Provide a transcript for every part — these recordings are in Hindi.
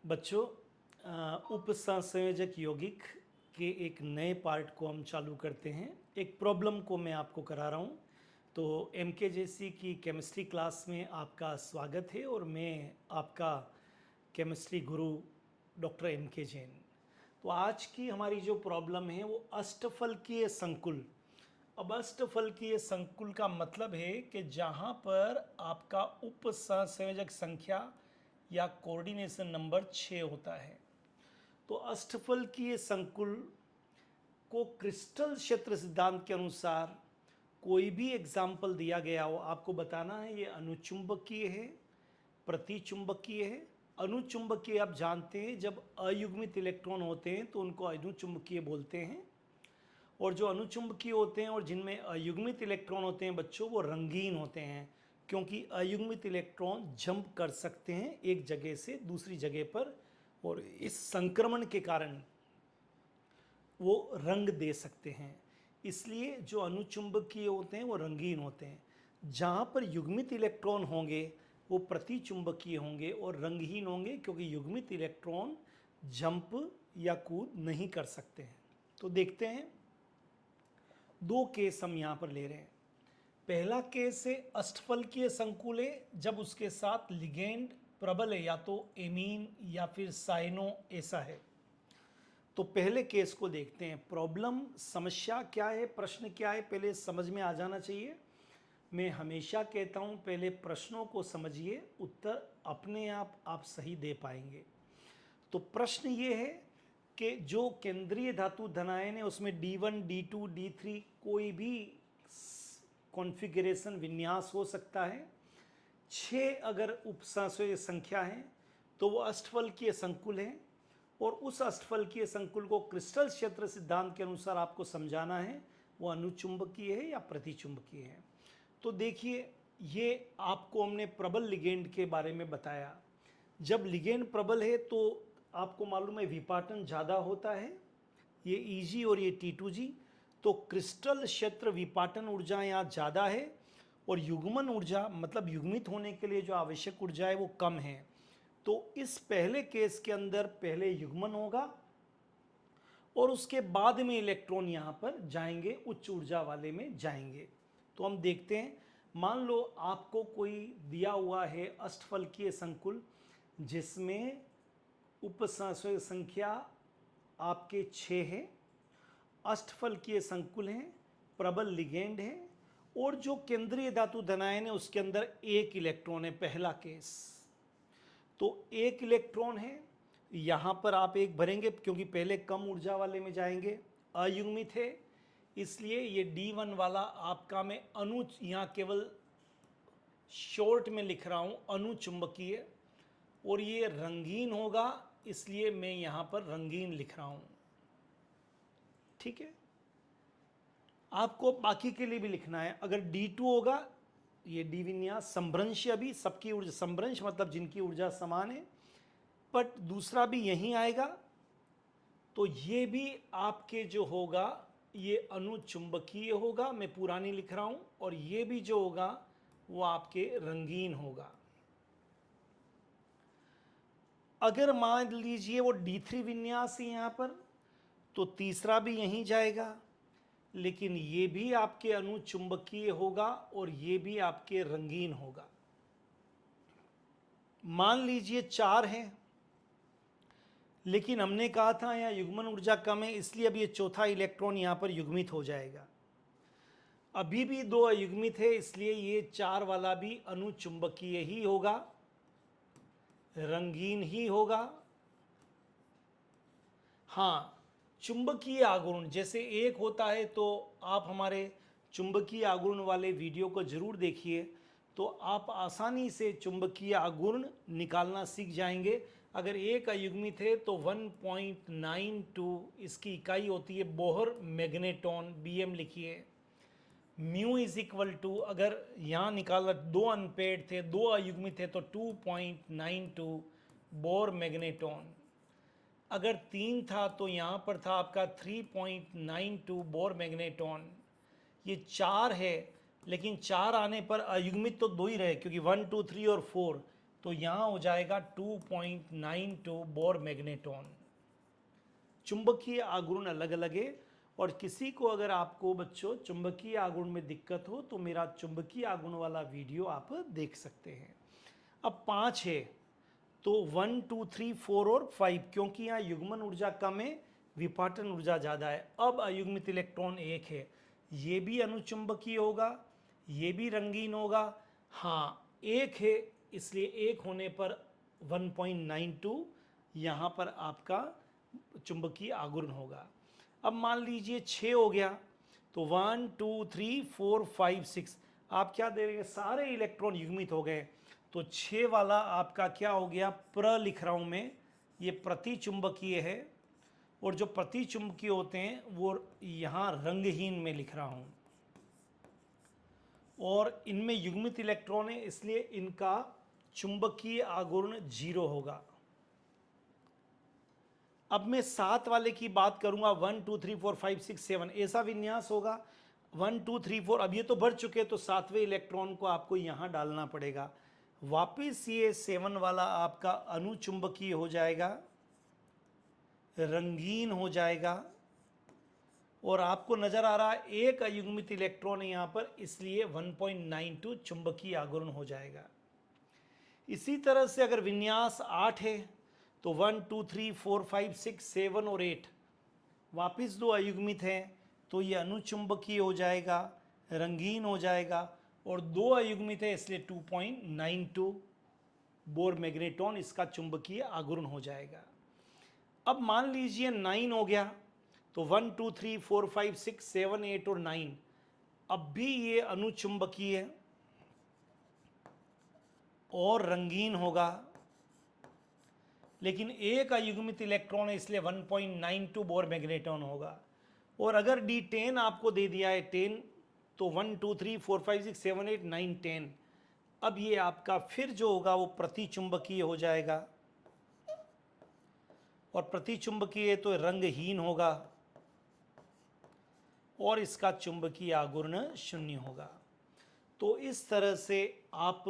बच्चों, उपसंयोजक यौगिक के एक नए पार्ट को हम चालू करते हैं। एक प्रॉब्लम को मैं आपको करा रहा हूँ। तो एमकेजेसी की केमिस्ट्री क्लास में आपका स्वागत है और मैं आपका केमिस्ट्री गुरु डॉक्टर एम के जैन। तो आज की हमारी जो प्रॉब्लम है वो अष्टफलकीय संकुल। अब अष्टफलकीय संकुल का मतलब है कि जहाँ पर आपका उपसंयोजक संख्या या कोऑर्डिनेशन नंबर 6 होता है। तो अष्टफलकीय संकुल को क्रिस्टल क्षेत्र सिद्धांत के अनुसार कोई भी एग्जाम्पल दिया गया हो, आपको बताना है ये अनुचुंबकीय है, प्रतिचुंबकीय है। अनुचुंबकीय आप जानते हैं, जब अयुग्मित इलेक्ट्रॉन होते हैं तो उनको अनुचुंबकीय बोलते हैं। और जो अनुचुंबकीय होते हैं और जिनमें अयुग्मित इलेक्ट्रॉन होते हैं बच्चों, वो रंगीन होते हैं, क्योंकि अयुग्मित इलेक्ट्रॉन जंप कर सकते हैं एक जगह से दूसरी जगह पर, और इस संक्रमण के कारण वो रंग दे सकते हैं। इसलिए जो अनुचुंबकीय होते हैं वो रंगीन होते हैं। जहाँ पर युग्मित इलेक्ट्रॉन होंगे वो प्रतिचुंबकीय होंगे और रंगहीन होंगे, क्योंकि युग्मित इलेक्ट्रॉन जंप या कूद नहीं कर सकते हैं। तो देखते हैं, दो केस हम यहाँ पर ले रहे हैं। पहला केस है अष्टफलकीय संकुल है, जब उसके साथ लिगेंड प्रबल है, या तो एमीन या फिर साइनो ऐसा है। तो पहले केस को देखते हैं। प्रॉब्लम, समस्या क्या है, प्रश्न क्या है, पहले समझ में आ जाना चाहिए। मैं हमेशा कहता हूँ पहले प्रश्नों को समझिए, उत्तर अपने आप सही दे पाएंगे। तो प्रश्न ये है कि जो केंद्रीय धातु धनायन है उसमें D1, D2, D3 कोई भी कॉन्फ़िगरेशन विन्यास हो सकता है। 6 अगर उपसंयोजक संख्या है तो वो अष्टफलकीय संकुल है, और उस अष्टफलकीय संकुल को क्रिस्टल क्षेत्र सिद्धांत के अनुसार आपको समझाना है वो अनुचुंबकीय है या प्रतिचुंबकीय है। तो देखिए, ये आपको हमने प्रबल लिगेंड के बारे में बताया। जब लिगेंड प्रबल है तो आपको मालूम है विपाटन ज़्यादा होता है, ये Eg और ये T2G। तो क्रिस्टल क्षेत्र विपाटन ऊर्जा यहाँ ज़्यादा है, और युग्मन ऊर्जा मतलब युग्मित होने के लिए जो आवश्यक ऊर्जा है वो कम है। तो इस पहले केस के अंदर पहले युग्मन होगा और उसके बाद में इलेक्ट्रॉन यहाँ पर जाएंगे, उच्च ऊर्जा वाले में जाएंगे। तो हम देखते हैं, मान लो आपको कोई दिया हुआ है अष्टफलकीय संकुल जिसमें उपसंयोजक संख्या आपके 6 है, अष्टफलकीय संकुल है, प्रबल लिगेंड है, और जो केंद्रीय धातु धनायन है उसके अंदर एक इलेक्ट्रॉन है। पहला केस तो एक इलेक्ट्रॉन है, यहाँ पर आप एक भरेंगे क्योंकि पहले कम ऊर्जा वाले में जाएंगे, अयुग्मित है, इसलिए ये D1 वाला आपका मैं यहाँ केवल शॉर्ट में लिख रहा हूँ अनुचुंबकीय, और ये रंगीन होगा, इसलिए मैं यहाँ पर रंगीन लिख रहा हूँ। ठीक है, आपको बाकी के लिए भी लिखना है। अगर D2 होगा, ये डी विन्यास संभ्रंश, अभी सबकी ऊर्जा संभ्रंश मतलब जिनकी ऊर्जा समान है, बट दूसरा भी यहीं आएगा। तो ये भी आपके जो होगा ये अनुचुंबकीय होगा, मैं पुरानी लिख रहा हूं, और ये भी जो होगा वो आपके रंगीन होगा। अगर मान लीजिए वो D3 विन्यास है यहाँ पर, तो तीसरा भी यहीं जाएगा, लेकिन ये भी आपके अनुचुंबकीय होगा और ये भी आपके रंगीन होगा। मान लीजिए 4 है, लेकिन हमने कहा था यहाँ युग्मन ऊर्जा कम है, इसलिए अब ये चौथा इलेक्ट्रॉन यहाँ पर युग्मित हो जाएगा। अभी भी 2 अयुग्मित है, इसलिए ये 4 वाला भी अनुचुंबकीय ही होगा, रंगीन ही होगा। हाँ, चुंबकीय आघूर्ण जैसे एक होता है, तो आप हमारे चुंबकीय आघूर्ण वाले वीडियो को जरूर देखिए, तो आप आसानी से चुंबकीय आघूर्ण निकालना सीख जाएंगे। अगर एक अयुग्मित है तो 1.92 इसकी इकाई होती है बोहर मैग्नेटॉन, BM लिखिए। म्यू इज इक्वल टू, अगर यहाँ निकाला 2 अनपेड थे, 2 अयुग्मित थे, तो 2.92 बोर मैग्नेटॉन। अगर 3 था तो यहाँ पर था आपका 3.92 बोर मैग्नेटॉन। ये 4 है, लेकिन 4 आने पर अयुग्मित तो 2 ही रहे, क्योंकि 1, 2, 3 और 4 तो यहाँ हो जाएगा 2.92 बोर मैग्नेटॉन। चुंबकीय आघूर्ण अलग अलग है, और किसी को अगर आपको बच्चों चुंबकीय आघूर्ण में दिक्कत हो तो मेरा चुंबकीय आघूर्ण वाला वीडियो आप देख सकते हैं। अब 5 है तो 1 2 3 4 और 5, क्योंकि यहाँ युग्मन ऊर्जा कम है, विपाटन ऊर्जा ज़्यादा है। अब अयुग्मित इलेक्ट्रॉन 1 है, ये भी अनुचुंबकीय होगा, ये भी रंगीन होगा। हाँ 1 है, इसलिए 1 होने पर 1.92 यहाँ पर आपका चुंबकीय आघूर्ण होगा। अब मान लीजिए 6 हो गया, तो 1 2 3 4 5 6, आप क्या दे रहे हैं, सारे इलेक्ट्रॉन युग्मित हो गए। तो 6 वाला आपका क्या हो गया, प्र लिख रहा हूँ मैं, ये प्रति चुंबकीय है, और जो प्रति चुंबकीय होते हैं वो यहाँ रंगहीन में लिख रहा हूँ, और इनमें युग्मित इलेक्ट्रॉन है इसलिए इनका चुंबकीय आघूर्ण 0 होगा। अब मैं 7 वाले की बात करूंगा, 1 2 3 4 5 6 7, ऐसा विन्यास होगा 1 2 3 4। अब ये तो भर चुके, तो 7वें इलेक्ट्रॉन को आपको यहाँ डालना पड़ेगा। वापिस ये 7 वाला आपका अनुचुंबकीय हो जाएगा, रंगीन हो जाएगा, और आपको नजर आ रहा है एक अयुग्मित इलेक्ट्रॉन है यहाँ पर, इसलिए 1.92 चुंबकीय आघूर्ण हो जाएगा। इसी तरह से अगर विन्यास 8 है तो 1 2 3 4 5 6 7 और 8 वापिस 2 अयुग्मित हैं, तो ये अनुचुंबकीय हो जाएगा, रंगीन हो जाएगा, और 2 अयुग्मित है इसलिए 2.92 बोर मैग्नेटॉन इसका चुंबकीय आघूर्ण हो जाएगा। अब मान लीजिए 9 हो गया, तो 1 2 3 4 5 6 7 8 और 9, अब भी ये अनुचुंबकीय और रंगीन होगा, लेकिन एक अयुग्मित इलेक्ट्रॉन है इसलिए 1.92 बोर मैग्नेटॉन होगा। और अगर D10 आपको दे दिया है 10, तो 1 2 3 4 5 6 7 8 9 10, अब ये आपका फिर जो होगा वो प्रतिचुंबकीय हो जाएगा, और प्रतिचुंबकीय तो रंगहीन होगा, और इसका चुंबकीय आघूर्ण 0 होगा। तो इस तरह से आप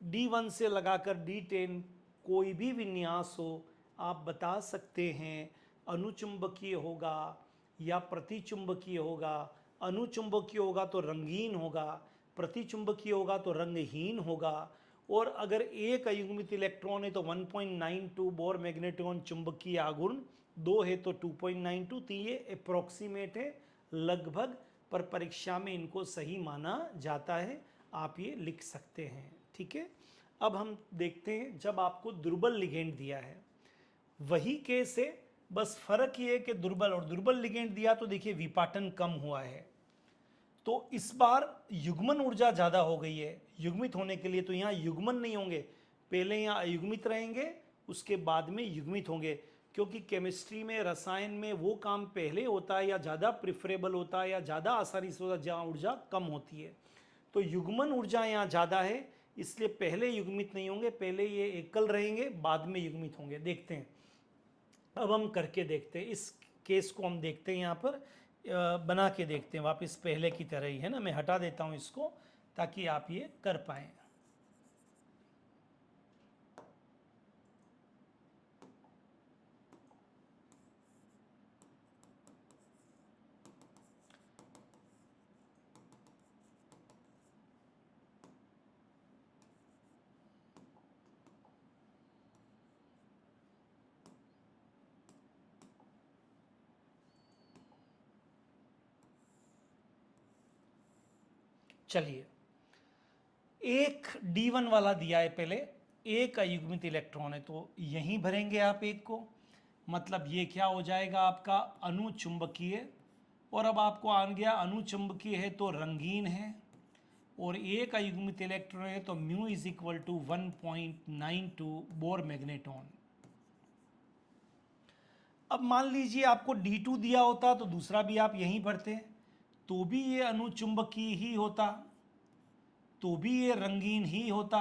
D1 से लगाकर D10 कोई भी विन्यास हो आप बता सकते हैं अनुचुंबकीय होगा या प्रतिचुंबकीय होगा। अनुचुंबकीय होगा तो रंगीन होगा, प्रतिचुंबकीय होगा तो रंगहीन होगा, और अगर एक अयुग्मित इलेक्ट्रॉन है तो 1.92 बोर मैग्नेटॉन चुंबकीय आघूर्ण, 2 है तो 2.92, तो ये अप्रोक्सीमेट है, लगभग, पर परीक्षा में इनको सही माना जाता है, आप ये लिख सकते हैं। ठीक है, अब हम देखते हैं जब आपको दुर्बल लिगेंड दिया है, वही केस है, बस फर्क ये है कि दुर्बल और दुर्बल लिगेंड दिया तो देखिए विपाटन कम हुआ है, तो इस बार युग्मन ऊर्जा ज़्यादा हो गई है युग्मित होने के लिए। तो यहाँ युग्मन नहीं होंगे, पहले यहाँ अयुग्मित रहेंगे, उसके बाद में युग्मित होंगे, क्योंकि केमिस्ट्री में, रसायन में वो काम पहले होता है या ज़्यादा प्रिफरेबल होता है या ज़्यादा आसानी से होता है जहाँ ऊर्जा कम होती है। तो युग्मन ऊर्जा यहाँ ज़्यादा है, इसलिए पहले युग्मित नहीं होंगे, पहले ये एकल रहेंगे, बाद में युग्मित होंगे। देखते हैं, अब हम करके देखते हैं, इस केस को हम देखते हैं, यहाँ पर बना के देखते हैं, वापस पहले की तरह ही है ना। मैं हटा देता हूँ इसको ताकि आप ये कर पाएँ। चलिए, एक D1 वाला दिया है, पहले एक अयुग्मित इलेक्ट्रॉन है, तो यहीं भरेंगे आप एक को, मतलब ये क्या हो जाएगा आपका अनुचुंबकीय। और अब आपको आ गया अनुचुंबकीय है तो रंगीन है, और एक अयुग्मित इलेक्ट्रॉन है तो mu is equal to 1.92 Bohr magneton. अब मान लीजिए आपको D2 दिया होता तो दूसरा भी आप यहीं भरते, तो भी ये अनुचुंबकीय ही होता, तो भी ये रंगीन ही होता,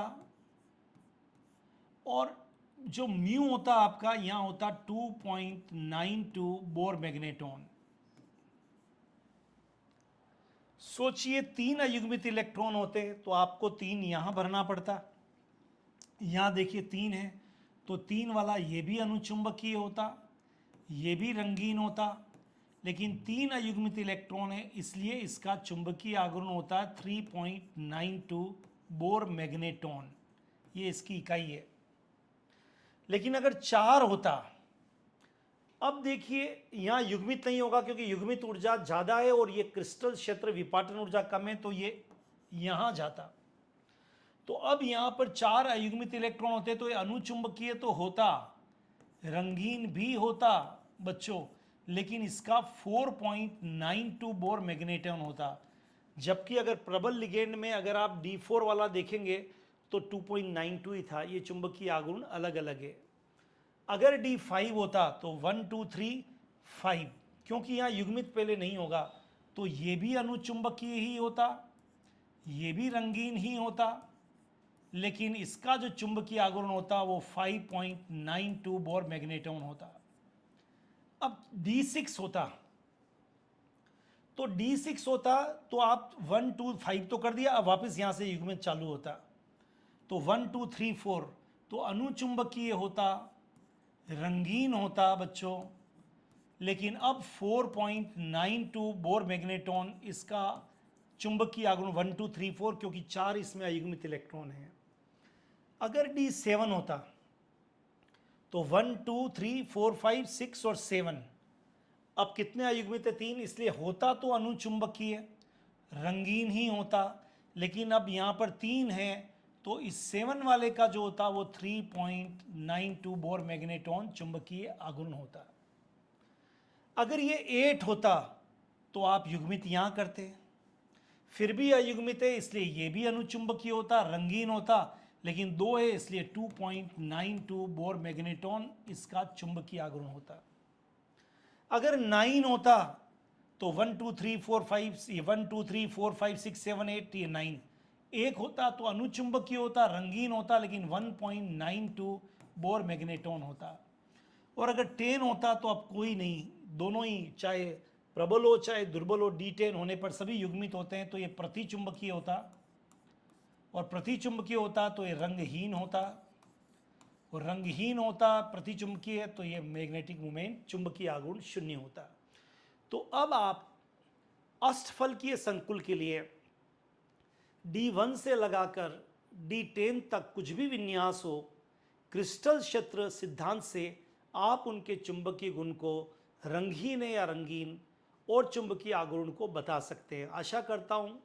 और जो म्यू होता आपका यहाँ होता 2.92 बोर मैग्नेटॉन। सोचिए 3 अयुग्मित इलेक्ट्रॉन होते तो आपको 3 यहाँ भरना पड़ता, यहाँ देखिए 3 है, तो 3 वाला ये भी अनुचुंबकीय होता, ये भी रंगीन होता, लेकिन 3 अयुग्मित इलेक्ट्रॉन है इसलिए इसका चुंबकीय आघूर्ण होता है 3.92 बोर मैग्नेटॉन, ये इसकी इकाई है। लेकिन अगर 4 होता, अब देखिए यहाँ युग्मित नहीं होगा क्योंकि युग्मित ऊर्जा ज़्यादा है और ये क्रिस्टल क्षेत्र विपाटन ऊर्जा कम है, तो ये यहाँ जाता। तो अब यहाँ पर 4 अयुग्मित इलेक्ट्रॉन होते तो ये अनुचुंबकीय तो होता, रंगीन भी होता बच्चों, लेकिन इसका 4.92 बोर मैग्नेटॉन होता। जबकि अगर प्रबल लिगेंड में अगर आप D4 वाला देखेंगे तो 2.92 ही था। ये चुंबकीय आघूर्ण अलग अलग है। अगर D5 होता तो 1 2 3 5, क्योंकि यहाँ युग्मित पहले नहीं होगा तो ये भी अनुचुंबकीय ही होता, ये भी रंगीन ही होता, लेकिन इसका जो चुंबकीय आघूर्ण होता वो 5.92 बोर मैग्नेटॉन होता। अब D6 होता, तो D6 होता तो आप 1 2 5 तो कर दिया, अब वापस यहां से युग्मित चालू होता, तो 1 2 3 4 तो अनुचुंबकीय होता, रंगीन होता बच्चों, लेकिन अब 4.92 बोर मैग्नेटॉन इसका चुंबकीय आघूर्ण 1 2 3 4, क्योंकि 4 इसमें अयुग्मित इलेक्ट्रॉन है। अगर D7 होता तो 1 2 3 4 5 6 और 7, अब कितने अयुग्मित है? 3, इसलिए होता तो अनुचुंबकीय रंगीन ही होता, लेकिन अब यहाँ पर 3 है तो इस 7 वाले का जो होता वो 3.92 बोर मैग्नेटॉन चुंबकीय आघूर्ण होता। अगर ये 8 होता तो आप युग्मित यहाँ करते, फिर भी अयुग्मित है इसलिए ये भी अनुचुंबकीय होता, रंगीन होता, लेकिन 2 है इसलिए 2.92 बोर मैग्नेटॉन इसका चुंबकीय आघूर्ण होता। अगर 9 होता तो 1 2 3 4 5 1 2 3 4 5 6 7 8 ये 9, एक होता तो अनुचुंबकीय होता, रंगीन होता, लेकिन 1.92 बोर मैग्नेटॉन होता। और अगर 10 होता तो अब कोई नहीं, दोनों ही चाहे प्रबल हो चाहे दुर्बल हो, D10 होने पर सभी युग्मित होते हैं, तो ये प्रतिचुंबकीय होता, और प्रतिचुंबकीय होता तो ये रंगहीन होता, और रंगहीन होता प्रतिचुंबकीय तो ये मैग्नेटिक मोमेंट चुंबकीय आघूर्ण 0 होता। तो अब आप अष्टफल की संकुल के लिए D1 से लगाकर D10 तक कुछ भी विन्यास हो, क्रिस्टल क्षेत्र सिद्धांत से आप उनके चुंबकीय गुण को रंगहीन है या रंगीन और चुंबकीय आघूर्ण को बता सकते हैं। आशा करता हूँ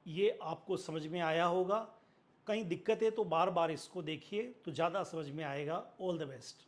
ये आपको समझ में आया होगा। कहीं दिक्कत है तो बार बार इसको देखिए तो ज़्यादा समझ में आएगा। All the best.